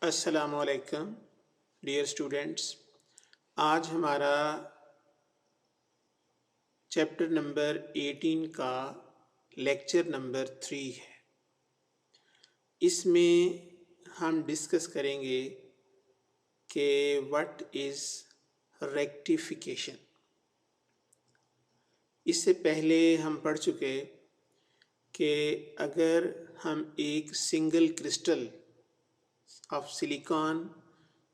अस्सलामुअलैकुम dear students. आज हमारा चैप्टर नंबर 18 का लेक्चर नंबर 3 है। इसमें हम डिस्कस करेंगे कि व्हाट इज़ रेक्टिफिकेशन। इससे पहले हम पढ़ चुके कि अगर हम एक सिंगल क्रिस्टल ऑफ सिलिकॉन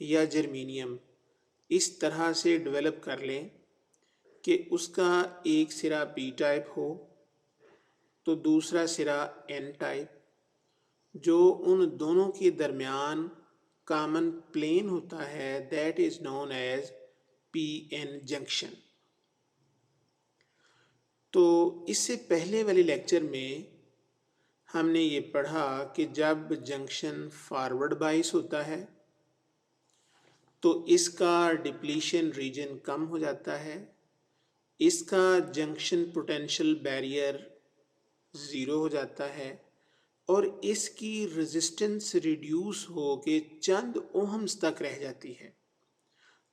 या जर्मेनियम इस तरह से डेवलप कर लें कि उसका एक सिरा पी टाइप हो तो दूसरा सिरा एन टाइप, जो उन दोनों के दरमियान कॉमन प्लेन होता है, that is known as P N junction. तो इससे पहले वाले लेक्चर में हमने ये पढ़ा कि जब जंक्शन फॉरवर्ड बाइस होता है तो इसका डिप्लीशन रीजन कम हो जाता है, इसका जंक्शन पोटेंशियल बैरियर ज़ीरो हो जाता है और इसकी रेजिस्टेंस रिड्यूस हो के चंद ओहम्स तक रह जाती है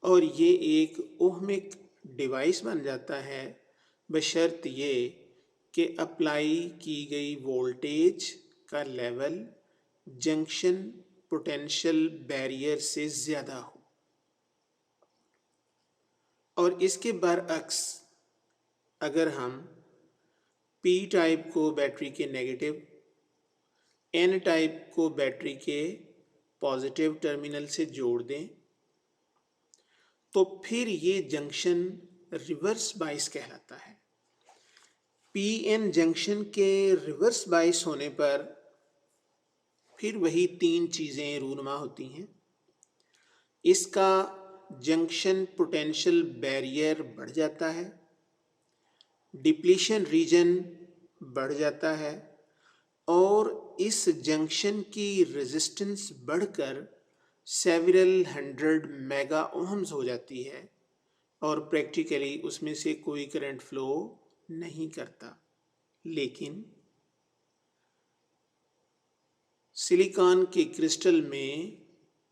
और ये एक ओहमिक डिवाइस बन जाता है, बशर्त ये कि अप्लाई की गई वोल्टेज का लेवल जंक्शन पोटेंशियल बैरियर से ज़्यादा हो। और इसके बरअक्स अगर हम पी टाइप को बैटरी के नेगेटिव, एन टाइप को बैटरी के पॉजिटिव टर्मिनल से जोड़ दें तो फिर ये जंक्शन रिवर्स बाइस कहलाता है। पी एन जंक्शन के रिवर्स बाइस होने पर फिर वही तीन चीज़ें रूनुमा होती हैं। इसका जंक्शन पोटेंशियल बैरियर बढ़ जाता है, डिप्लीशन रीजन बढ़ जाता है और इस जंक्शन की रेजिस्टेंस बढ़कर सेवरल हंड्रेड मेगा ओहम्स हो जाती है और प्रैक्टिकली उसमें से कोई करंट फ्लो नहीं करता। लेकिन सिलिकॉन के क्रिस्टल में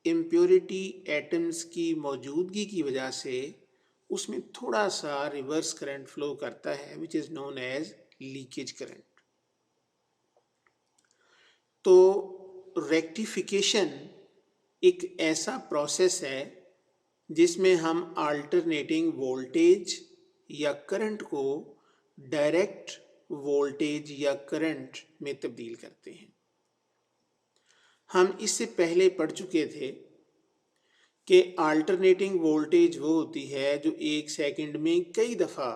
इम्प्योरिटी एटम्स की मौजूदगी की वजह से उसमें थोड़ा सा रिवर्स करंट फ्लो करता है, which is known as leakage current. तो रेक्टिफिकेशन एक ऐसा प्रोसेस है जिसमें हम अल्टरनेटिंग वोल्टेज या करंट को डायरेक्ट वोल्टेज या करंट में तब्दील करते हैं। हम इससे पहले पढ़ चुके थे कि अल्टरनेटिंग वोल्टेज वो होती है जो एक सेकंड में कई दफ़ा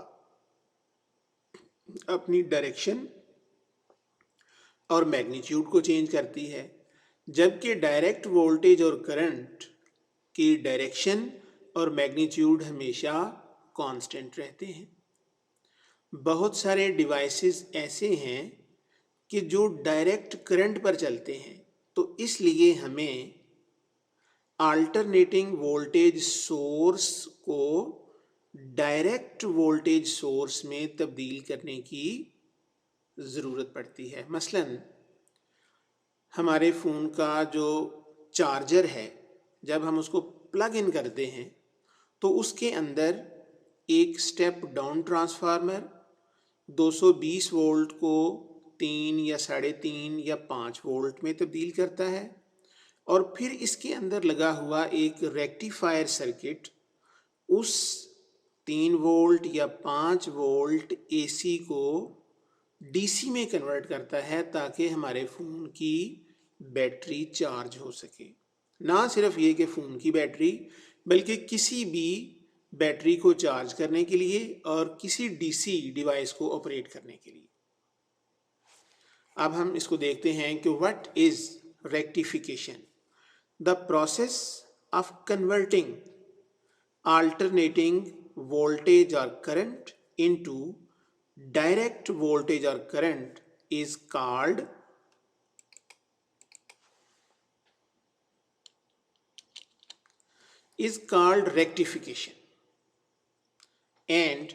अपनी डायरेक्शन और मैग्नीट्यूड को चेंज करती है, जबकि डायरेक्ट वोल्टेज और करंट की डायरेक्शन और मैग्नीट्यूड हमेशा कांस्टेंट रहते हैं। बहुत सारे डिवाइसेस ऐसे हैं कि जो डायरेक्ट करंट पर चलते हैं, तो इसलिए हमें अल्टरनेटिंग वोल्टेज सोर्स को डायरेक्ट वोल्टेज सोर्स में तब्दील करने की ज़रूरत पड़ती है। मसलन हमारे फ़ोन का जो चार्जर है, जब हम उसको प्लग इन करते हैं तो उसके अंदर एक स्टेप डाउन ट्रांसफार्मर 220 वोल्ट को 3 या 3.5 या 5 वोल्ट में तब्दील करता है और फिर इसके अंदर लगा हुआ एक रेक्टिफायर सर्किट उस 3 वोल्ट या 5 वोल्ट एसी को डीसी में कन्वर्ट करता है ताकि हमारे फ़ोन की बैटरी चार्ज हो सके। ना सिर्फ ये कि फ़ोन की बैटरी, बल्कि किसी भी बैटरी को चार्ज करने के लिए और किसी डीसी डिवाइस को ऑपरेट करने के लिए। अब हम इसको देखते हैं कि what is rectification. The process of converting alternating voltage or current into direct voltage or current is called rectification, and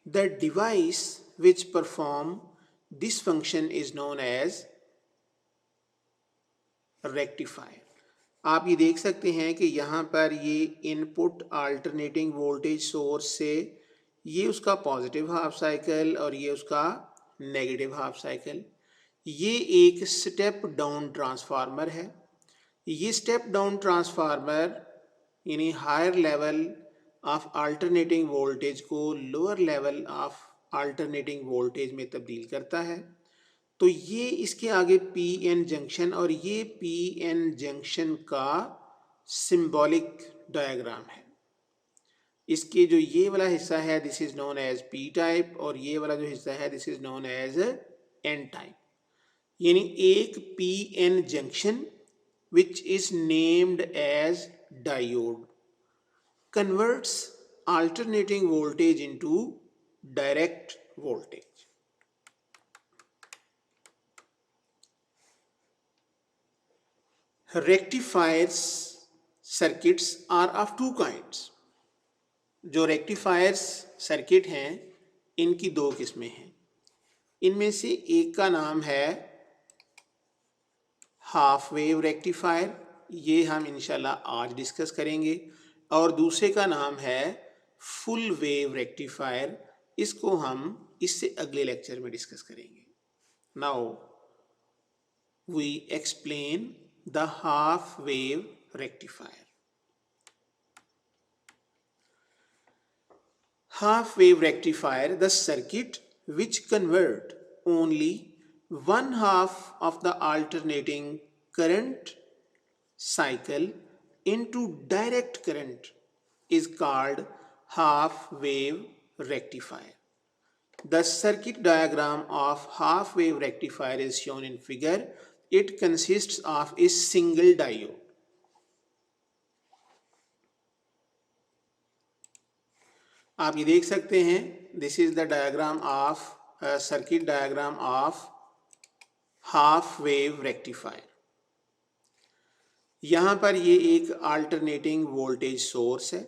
the device which perform this function is known as rectifier। आप ये देख सकते हैं कि यहाँ पर ये इनपुट अल्टरनेटिंग वोल्टेज सोर्स से ये उसका पॉजिटिव हाफ साइकिल और ये उसका नेगेटिव हाफ साइकिल। ये एक स्टेप डाउन ट्रांसफार्मर है। ये स्टेप डाउन ट्रांसफार्मर यानी higher level of alternating voltage को lower level of alternating voltage में तब्दील करता है। तो ये इसके आगे पी एन जंक्शन और ये पी एन जंक्शन का सिंबॉलिक डायग्राम है। इसके जो ये वाला हिस्सा है this is known as P type और ये वाला जो हिस्सा है this is known as N type. यानी एक P N junction which is named as diode converts alternating voltage into direct voltage. Rectifiers circuits are of two kinds. जो rectifiers circuit हैं इनकी दो किस्में हैं। इनमें से एक का नाम है हाफ वेव रेक्टिफायर, ये हम इंशाल्लाह आज डिस्कस करेंगे, और दूसरे का नाम है फुल वेव रेक्टिफायर, इसको हम इससे अगले लेक्चर में डिस्कस करेंगे। Now we explain the half wave rectifier. Half wave rectifier, the circuit which convert only one half of the alternating current cycle into direct current, is called half wave rectifier. The circuit diagram of half wave rectifier is shown in figure. It consists of a single diode. आप ये देख सकते हैं this is the diagram of circuit diagram of half wave rectifier. यहाँ पर ये एक alternating voltage source है।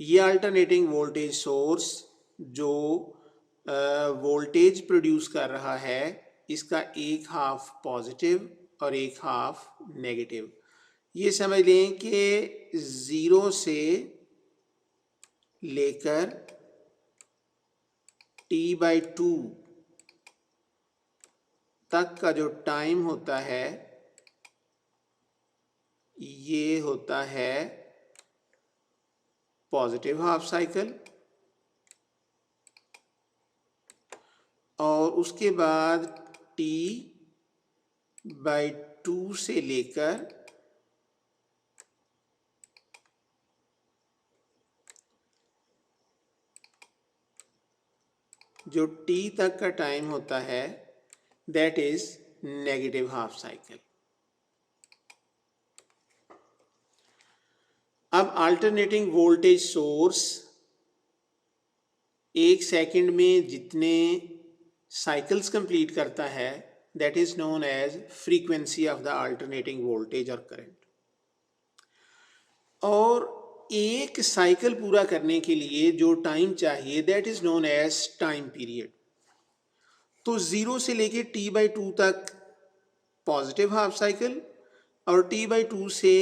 ये अल्टरनेटिंग वोल्टेज सोर्स जो वोल्टेज प्रोड्यूस कर रहा है इसका एक हाफ पॉजिटिव और एक हाफ नेगेटिव। ये समझ लें कि 0 से लेकर T/2 तक का जो टाइम होता है ये होता है पॉजिटिव हाफ साइकिल, और उसके बाद T/2 से लेकर जो T तक का टाइम होता है that is negative half cycle. अब अल्टरनेटिंग वोल्टेज सोर्स एक सेकंड में जितने साइकिल्स कंप्लीट करता है that is known as frequency of the alternating voltage और करंट। और एक साइकिल पूरा करने के लिए जो टाइम चाहिए that is known as time period. तो 0 से लेके T/2 तक पॉजिटिव हाफ साइकिल और T/2 से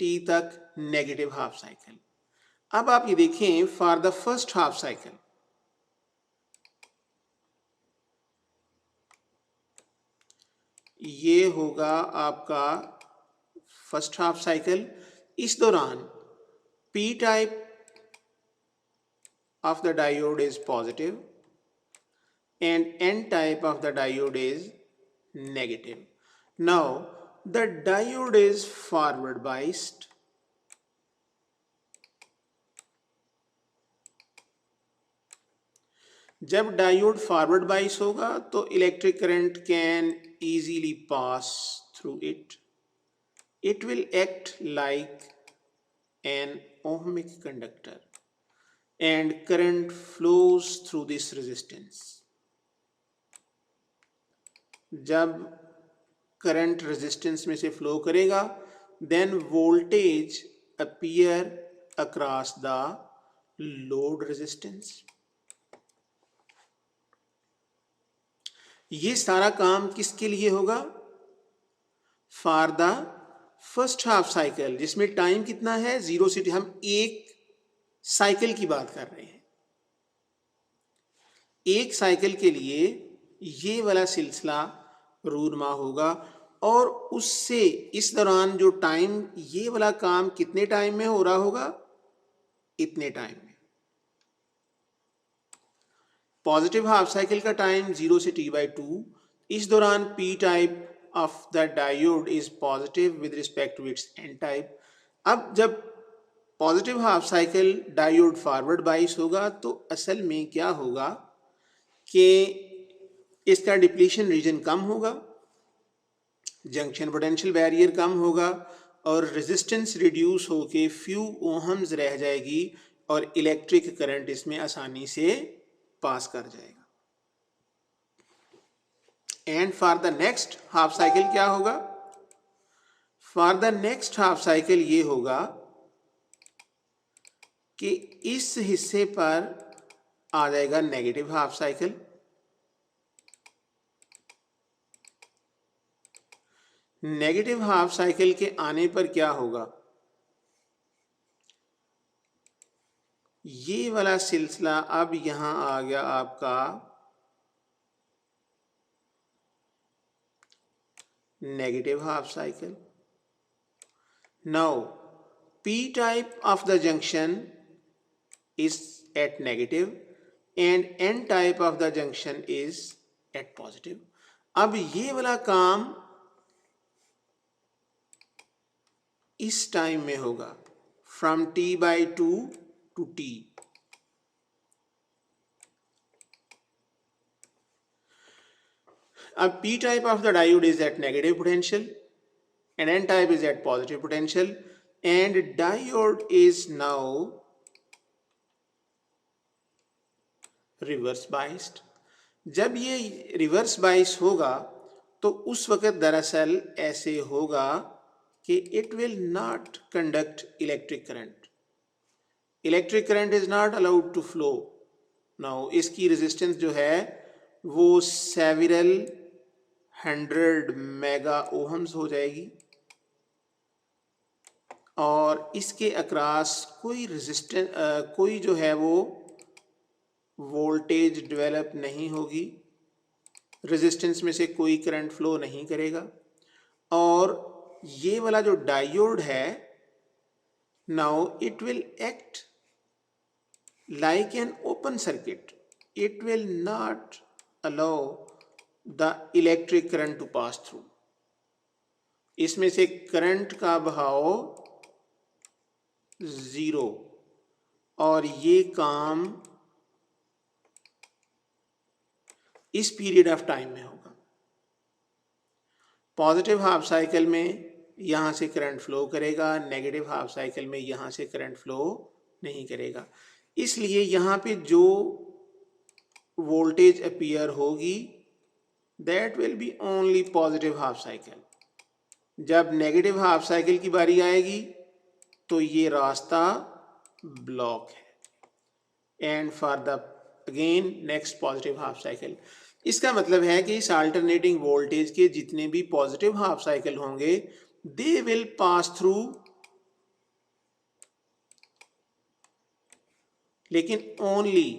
T तक नेगेटिव हाफ साइकिल। अब आप ये देखें for the first half cycle ये होगा आपका फर्स्ट हाफ साइकिल। इस दौरान P type of the diode is positive and N type of the diode is negative. Now the diode is forward biased. जब डायोड फॉरवर्ड बाइस होगा तो electric current can easily pass through it. It will act like an ohmic conductor and current flows through this resistance. जब current resistance में से flow करेगा then voltage appear across the load resistance. ये सारा काम किसके लिए होगा? For the first half cycle जिसमें टाइम कितना है, 0 से हम एक साइकिल की बात कर रहे हैं। एक साइकिल के लिए ये वाला सिलसिला रूरमा होगा और उससे इस दौरान जो टाइम, ये वाला काम कितने टाइम में हो रहा होगा, इतने टाइम में। पॉजिटिव हाफ साइकिल का टाइम 0 से t/2। इस दौरान p type of the diode is positive with respect to its n type. अब जब positive half cycle diode forward bias होगा तो असल में क्या होगा कि इसका डिप्लीशन रीजन कम होगा, जंक्शन पोटेंशियल बैरियर कम होगा और रेजिस्टेंस रिड्यूस होके फ्यू ओहम्स रह जाएगी और इलेक्ट्रिक करंट इसमें आसानी से पास कर जाएगा। And for the next half cycle क्या होगा, for the next half cycle ये होगा कि इस हिस्से पर आ जाएगा negative half cycle. Negative half cycle के आने पर क्या होगा, ये वाला सिलसिला अब यहां आ गया आपका negative half cycle. Now p type of the junction is at negative and n type of the junction is at positive। अब ये वाला काम इस टाइम में होगा from t/2 to t। अब p type of the diode is at negative potential and n type is at positive potential and diode is now reverse biased। जब ये रिवर्स बाइस होगा तो उस वक्त दरअसल ऐसे होगा कि it will not conduct electric current, electric current is not allowed to flow. Now इसकी रेजिस्टेंस जो है वो सेवरल 100 मेगा ओहम्स हो जाएगी और इसके अक्रॉस कोई रेजिस्टेंस कोई जो है वो वोल्टेज डेवलप नहीं होगी, रेजिस्टेंस में से कोई करंट फ्लो नहीं करेगा और ये वाला जो डायोड है now it will act like an open circuit, it will not allow the electric current to pass through. इसमें से करंट का बहाव 0 और ये काम इस पीरियड ऑफ टाइम में होगा। पॉजिटिव हाफ साइकिल में यहां से करंट फ्लो करेगा, नेगेटिव हाफ साइकिल में यहां से करंट फ्लो नहीं करेगा। इसलिए यहां पे जो वोल्टेज अपीयर होगी that will be only positive half cycle. जब नेगेटिव हाफ साइकिल की बारी आएगी तो ये रास्ता ब्लॉक है and for the again next positive half cycle. इसका मतलब है कि इस अल्टरनेटिंग वोल्टेज के जितने भी पॉजिटिव हाफ साइकिल होंगे दे विल पास थ्रू, लेकिन only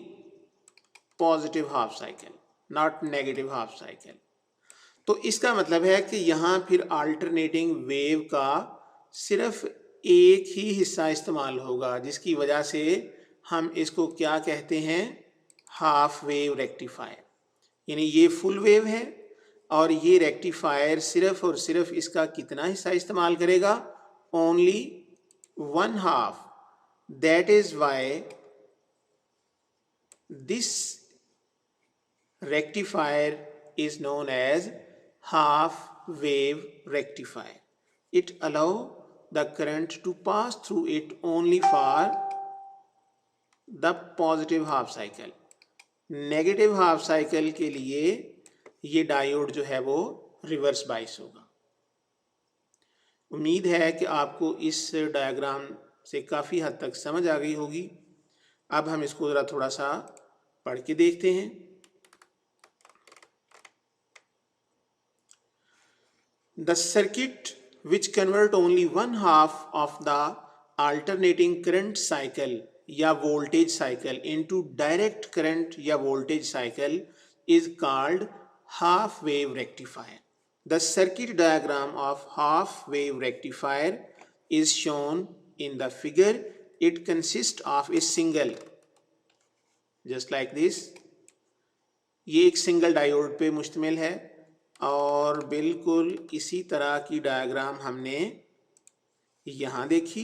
positive half cycle, not negative half cycle. तो इसका मतलब है कि यहां फिर अल्टरनेटिंग वेव का सिर्फ एक ही हिस्सा इस्तेमाल होगा जिसकी वजह से हम इसको क्या कहते हैं, हाफ वेव रेक्टिफायर। यानी ये फुल वेव है और ये रेक्टिफायर सिर्फ और सिर्फ इसका कितना हिस्सा इस्तेमाल करेगा, only 1/2। That is why this rectifier is known as half wave rectifier। It allow the current to pass through it only for the positive half cycle। Negative half cycle के लिए ये डायोड जो है वो रिवर्स बाइस होगा। उम्मीद है कि आपको इस डायग्राम से काफ़ी हद तक समझ आ गई होगी। अब हम इसको ज़रा थोड़ा सा पढ़ के देखते हैं। The circuit which convert only one half of the alternating current cycle या voltage cycle into direct current या voltage cycle is called half wave rectifier. The circuit diagram of half wave rectifier is shown in the figure. It consists of a single, just like this, ये एक single diode पे मुश्तमिल है और बिल्कुल इसी तरह की डायग्राम हमने यहाँ देखी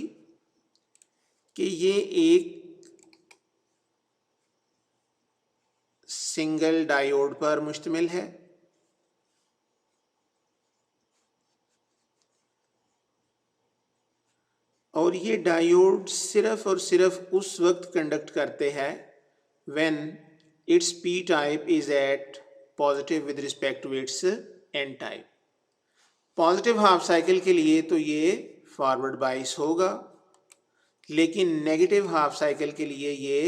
कि ये एक सिंगल डायोड पर मुश्तमिल है और ये डायोड सिर्फ और सिर्फ उस वक्त कंडक्ट करते हैं when its p type is at positive with respect to its n type. Positive half cycle के लिए तो ये फॉरवर्ड बाइस होगा, लेकिन नेगेटिव हाफ साइकिल के लिए ये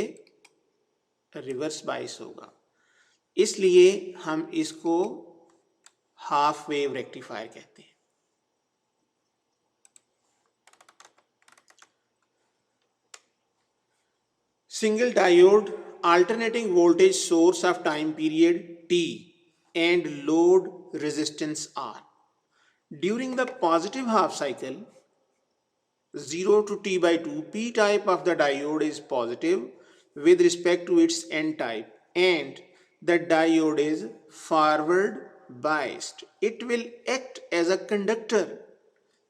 रिवर्स बाइस होगा, इसलिए हम इसको हाफ वेव रेक्टिफायर कहते हैं। Single diode alternating voltage source of time period t and load resistance R. During the positive half cycle 0 to t by 2, p type of the diode is positive with respect to its n type and the diode is forward biased. It will act as a conductor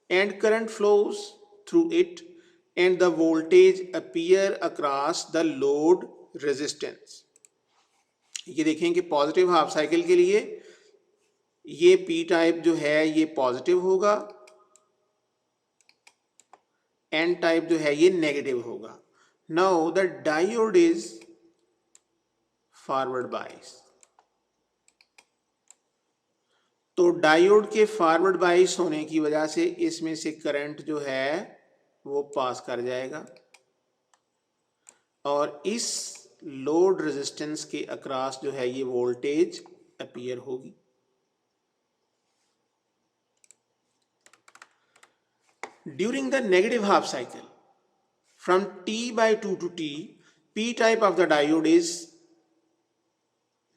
and current flows through it and the voltage appear across the load resistance. ये देखें कि positive half cycle के लिए ये p type जो है ये positive होगा, n टाइप जो है ये नेगेटिव होगा. Now the diode is forward बाइस. तो डायोड के फॉरवर्ड बाइस होने की वजह से इसमें से करंट जो है वो पास कर जाएगा और इस लोड रेजिस्टेंस के अक्रॉस जो है ये वोल्टेज अपीयर होगी. During the negative half cycle from t by 2 to t, p type of the diode is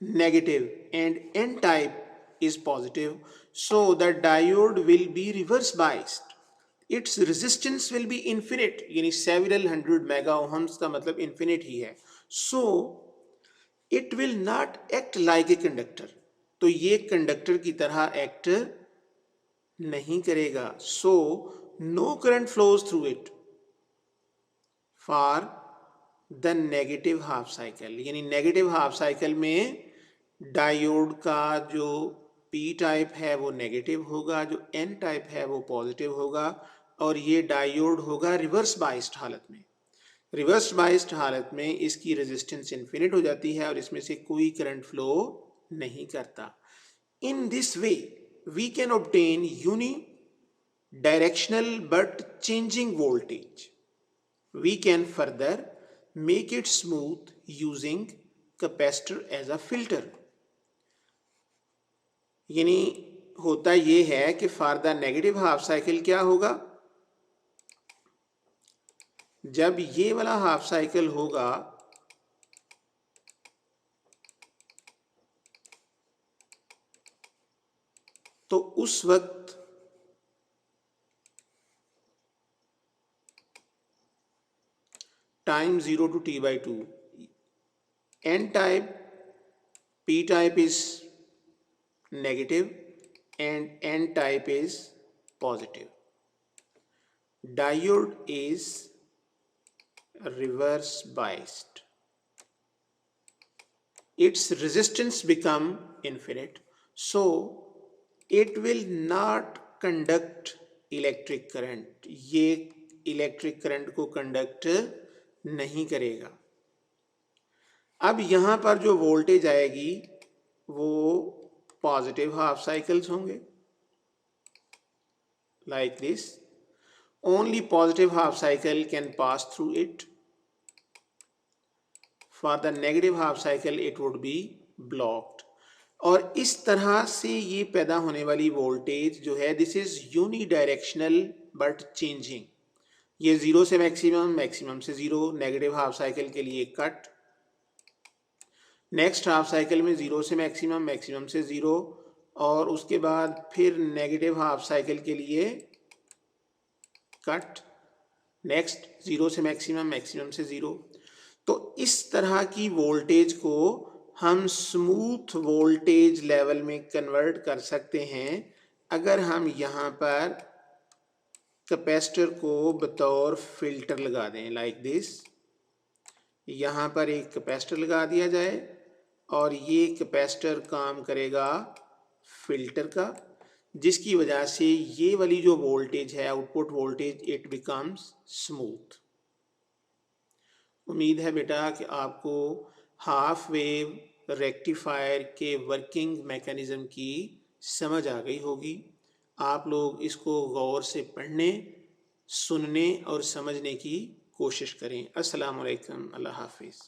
negative and n type is positive, so the diode will be reverse biased. Its resistance will be infinite, यानी several hundred mega ohms का मतलब infinite ही है. So it will not act like a conductor. तो ये conductor की तरह act नहीं करेगा. So no current flows through it for the negative half cycle. यानी नेगेटिव हाफ साइकिल में डायोड का जो p टाइप है वो नेगेटिव होगा, जो n टाइप है वो पॉजिटिव होगा और ये डायोड होगा रिवर्स बाइस्ड हालत में. रिवर्स बाइस्ड हालत में इसकी रेजिस्टेंस इन्फिनिट हो जाती है और इसमें से कोई करंट फ्लो नहीं करता. In this way we can obtain uni directional but changing voltage. We can further make it smooth using capacitor as a filter. यानी होता ये है कि for the negative half cycle क्या होगा, जब ये वाला हाफ साइकिल होगा तो उस वक्त time 0 to t by 2, n type p type is negative and n type is positive. Diode is reverse biased. Its resistance become infinite, so it will not conduct electric current. ये electric current को conduct नहीं करेगा. अब यहां पर जो voltage आएगी वो पॉजिटिव हाफ साइकिल्स होंगे like this. Only positive half cycle can pass through it. For the negative half cycle it would be blocked. और इस तरह से ये पैदा होने वाली वोल्टेज जो है this is unidirectional but changing. ये जीरो से मैक्सिमम, मैक्सिमम से जीरो, नेगेटिव हाफ साइकिल के लिए कट, नेक्स्ट हाफ साइकिल में जीरो से मैक्सिमम, मैक्सिमम से जीरो, और उसके बाद फिर नेगेटिव हाफ साइकिल के लिए कट, नेक्स्ट जीरो से मैक्सिमम, मैक्सिमम से जीरो। तो इस तरह की वोल्टेज को हम स्मूथ वोल्टेज लेवल में कन्वर्ट कर सकते हैं अगर हम यहाँ पर कैपेसिटर को बतौर फिल्टर लगा दें, लाइक दिस। यहाँ पर एक कैपेसिटर लगा दिया जाए और ये कैपेसिटर काम करेगा फिल्टर का, जिसकी वजह से ये वाली जो वोल्टेज है output voltage it becomes smooth. उम्मीद है बेटा कि आपको हाफ वेव रेक्टिफायर के वर्किंग मैकेनिज्म की समझ आ गई होगी। आप लोग इसको गौर से पढ़ने, सुनने और समझने की कोशिश करें। अस्सलाम वालेकुम, अल्लाह हाफिज़।